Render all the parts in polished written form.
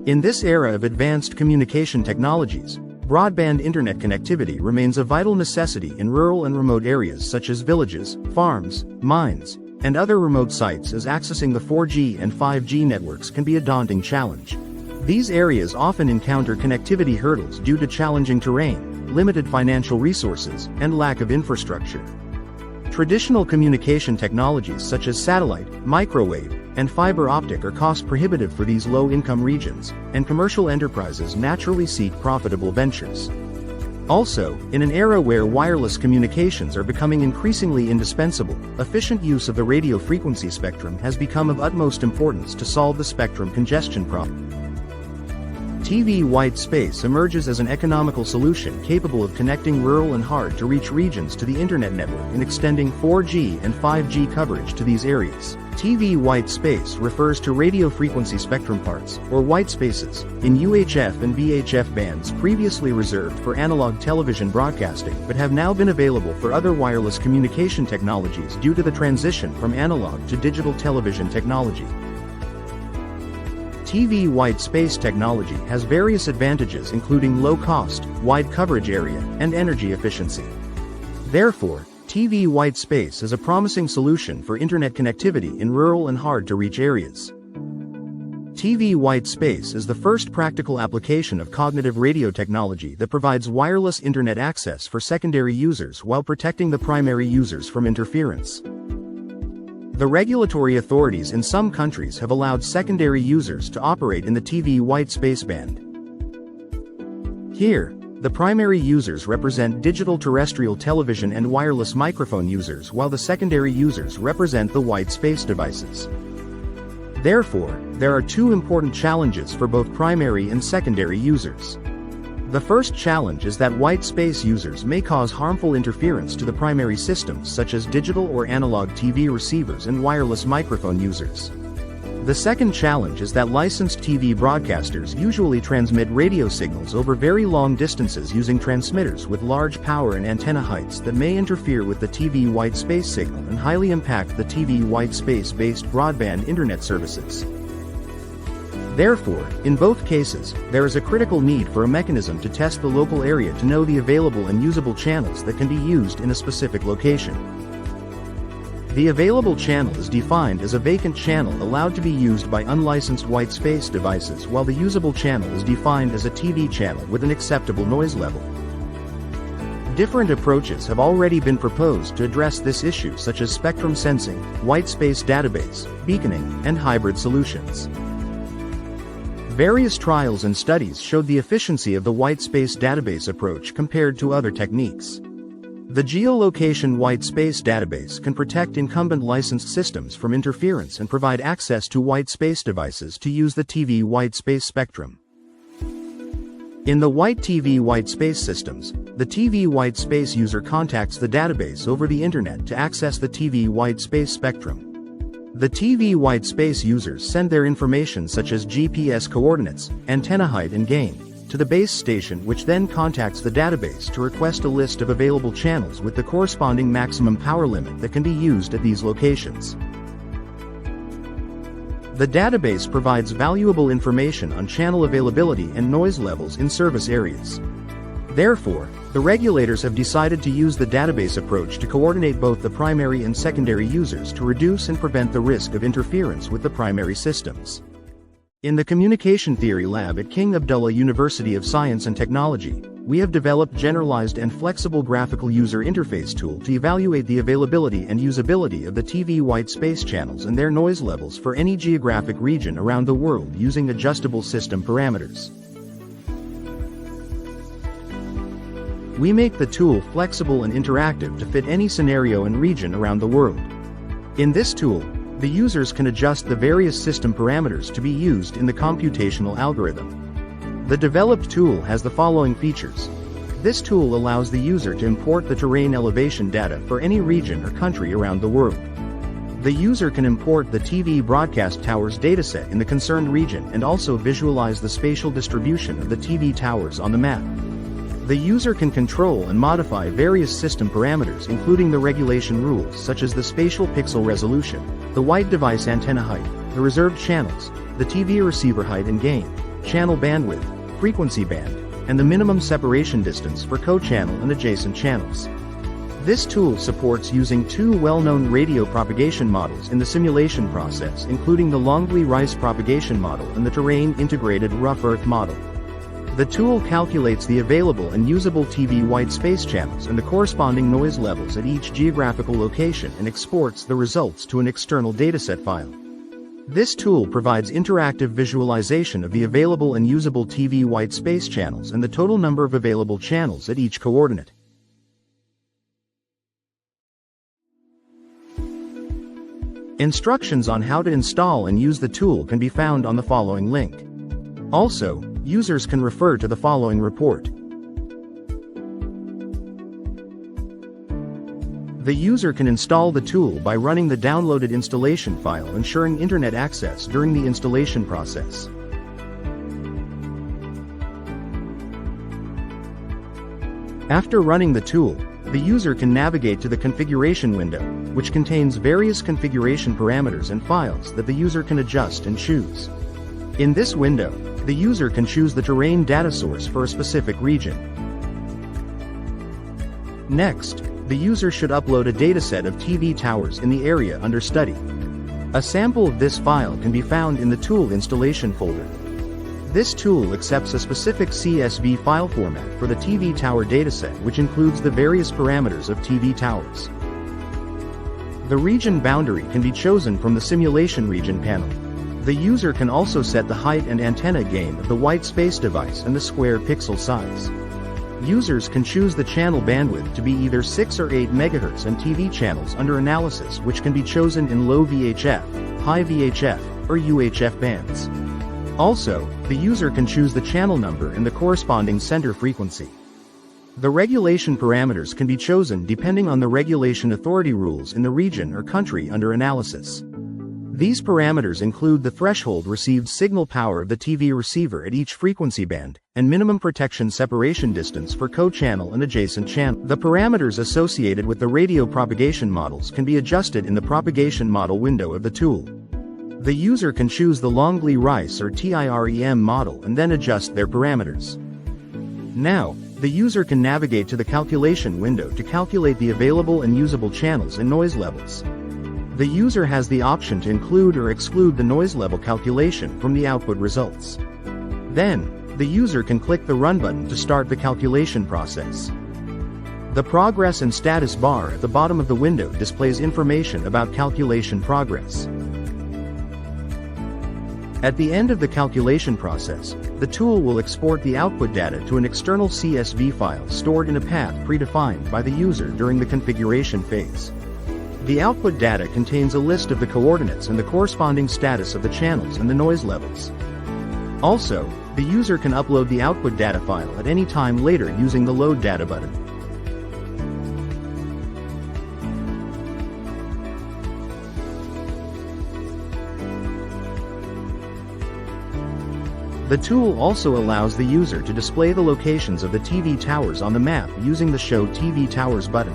In this era of advanced communication technologies, broadband internet connectivity remains a vital necessity in rural and remote areas such as villages, farms, mines, and other remote sites, as accessing the 4G and 5G networks can be a daunting challenge. These areas often encounter connectivity hurdles due to challenging terrain, limited financial resources, and lack of infrastructure. Traditional communication technologies such as satellite, microwave, and fiber optic are cost-prohibitive for these low-income regions, and commercial enterprises naturally seek profitable ventures. Also, in an era where wireless communications are becoming increasingly indispensable, efficient use of the radio frequency spectrum has become of utmost importance to solve the spectrum congestion problem. TV white space emerges as an economical solution capable of connecting rural and hard-to-reach regions to the internet network and extending 4G and 5G coverage to these areas. TV white space refers to radio frequency spectrum parts, or white spaces, in UHF and VHF bands previously reserved for analog television broadcasting but have now been available for other wireless communication technologies due to the transition from analog to digital television technology. TV white space technology has various advantages, including low cost, wide coverage area, and energy efficiency. Therefore, TV white space is a promising solution for internet connectivity in rural and hard-to-reach areas. TV white space is the first practical application of cognitive radio technology that provides wireless internet access for secondary users while protecting the primary users from interference. The regulatory authorities in some countries have allowed secondary users to operate in the TV white space band. Here, the primary users represent digital terrestrial television and wireless microphone users, while the secondary users represent the white space devices. Therefore, there are two important challenges for both primary and secondary users. The first challenge is that white space users may cause harmful interference to the primary systems, such as digital or analog TV receivers and wireless microphone users. The second challenge is that licensed TV broadcasters usually transmit radio signals over very long distances using transmitters with large power and antenna heights that may interfere with the TV white space signal and highly impact the TV white space-based broadband internet services. Therefore, in both cases, there is a critical need for a mechanism to test the local area to know the available and usable channels that can be used in a specific location. The available channel is defined as a vacant channel allowed to be used by unlicensed white space devices, while the usable channel is defined as a TV channel with an acceptable noise level. Different approaches have already been proposed to address this issue, such as spectrum sensing, white space database, beaconing, and hybrid solutions. Various trials and studies showed the efficiency of the white space database approach compared to other techniques. The geolocation white space database can protect incumbent licensed systems from interference and provide access to white space devices to use the TV white space spectrum. In the white TV white space systems, the TV white space user contacts the database over the internet to access the TV white space spectrum. The TV white space users send their information, such as GPS coordinates, antenna height and gain, to the base station, which then contacts the database to request a list of available channels with the corresponding maximum power limit that can be used at these locations. The database provides valuable information on channel availability and noise levels in service areas. Therefore, the regulators have decided to use the database approach to coordinate both the primary and secondary users to reduce and prevent the risk of interference with the primary systems. In the Communication Theory Lab at King Abdullah University of Science and Technology, we have developed generalized and flexible graphical user interface tool to evaluate the availability and usability of the TV white space channels and their noise levels for any geographic region around the world using adjustable system parameters. We make the tool flexible and interactive to fit any scenario and region around the world. In this tool, the users can adjust the various system parameters to be used in the computational algorithm. The developed tool has the following features. This tool allows the user to import the terrain elevation data for any region or country around the world. The user can import the TV broadcast towers dataset in the concerned region and also visualize the spatial distribution of the TV towers on the map. The user can control and modify various system parameters, including the regulation rules such as the spatial pixel resolution, the white device antenna height, the reserved channels, the TV receiver height and gain, channel bandwidth, frequency band, and the minimum separation distance for co-channel and adjacent channels. This tool supports using two well-known radio propagation models in the simulation process, including the Longley-Rice propagation model and the terrain-integrated rough earth model. The tool calculates the available and usable TV white space channels and the corresponding noise levels at each geographical location and exports the results to an external dataset file. This tool provides interactive visualization of the available and usable TV white space channels and the total number of available channels at each coordinate. Instructions on how to install and use the tool can be found on the following link. Also, users can refer to the following report. The user can install the tool by running the downloaded installation file, ensuring internet access during the installation process. After running the tool, the user can navigate to the configuration window, which contains various configuration parameters and files that the user can adjust and choose. In this window, the user can choose the terrain data source for a specific region. Next, the user should upload a dataset of TV towers in the area under study. A sample of this file can be found in the tool installation folder. This tool accepts a specific CSV file format for the TV tower dataset, which includes the various parameters of TV towers. The region boundary can be chosen from the simulation region panel. The user can also set the height and antenna gain of the white space device and the square pixel size. Users can choose the channel bandwidth to be either 6 or 8 MHz and TV channels under analysis, which can be chosen in low VHF, high VHF, or UHF bands. Also, the user can choose the channel number and the corresponding center frequency. The regulation parameters can be chosen depending on the regulation authority rules in the region or country under analysis. These parameters include the threshold received signal power of the TV receiver at each frequency band, and minimum protection separation distance for co-channel and adjacent channel. The parameters associated with the radio propagation models can be adjusted in the propagation model window of the tool. The user can choose the Longley-Rice or TIREM model and then adjust their parameters. Now, the user can navigate to the calculation window to calculate the available and usable channels and noise levels. The user has the option to include or exclude the noise level calculation from the output results. Then, the user can click the Run button to start the calculation process. The progress and status bar at the bottom of the window displays information about calculation progress. At the end of the calculation process, the tool will export the output data to an external CSV file stored in a path predefined by the user during the configuration phase. The output data contains a list of the coordinates and the corresponding status of the channels and the noise levels. Also, the user can upload the output data file at any time later using the Load Data button. The tool also allows the user to display the locations of the TV towers on the map using the Show TV Towers button.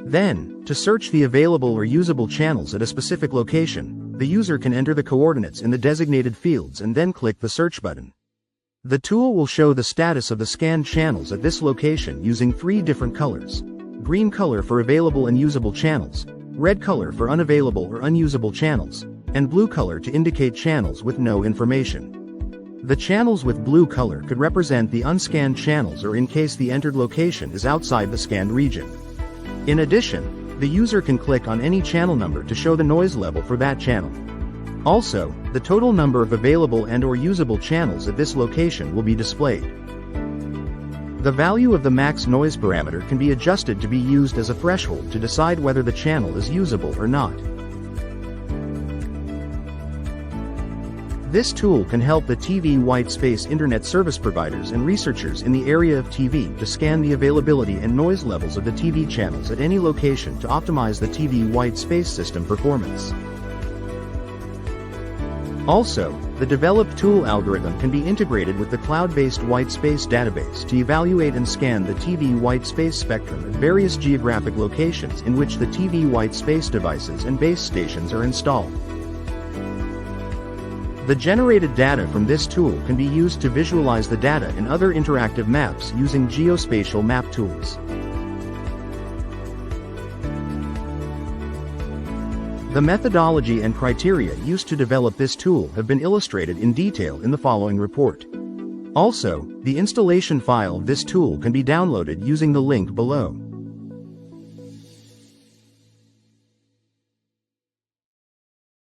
Then, to search the available or usable channels at a specific location, the user can enter the coordinates in the designated fields and then click the Search button. The tool will show the status of the scanned channels at this location using 3 different colors: green color for available and usable channels, red color for unavailable or unusable channels, and blue color to indicate channels with no information. The channels with blue color could represent the unscanned channels or in case the entered location is outside the scanned region. In addition, the user can click on any channel number to show the noise level for that channel. Also, the total number of available and/or usable channels at this location will be displayed. The value of the max noise parameter can be adjusted to be used as a threshold to decide whether the channel is usable or not. This tool can help the TV white space internet service providers and researchers in the area of TV to scan the availability and noise levels of the TV channels at any location to optimize the TV white space system performance. Also, the developed tool algorithm can be integrated with the cloud-based whitespace database to evaluate and scan the TV whitespace spectrum at various geographic locations in which the TV whitespace devices and base stations are installed. The generated data from this tool can be used to visualize the data in other interactive maps using geospatial map tools. The methodology and criteria used to develop this tool have been illustrated in detail in the following report. Also, the installation file of this tool can be downloaded using the link below.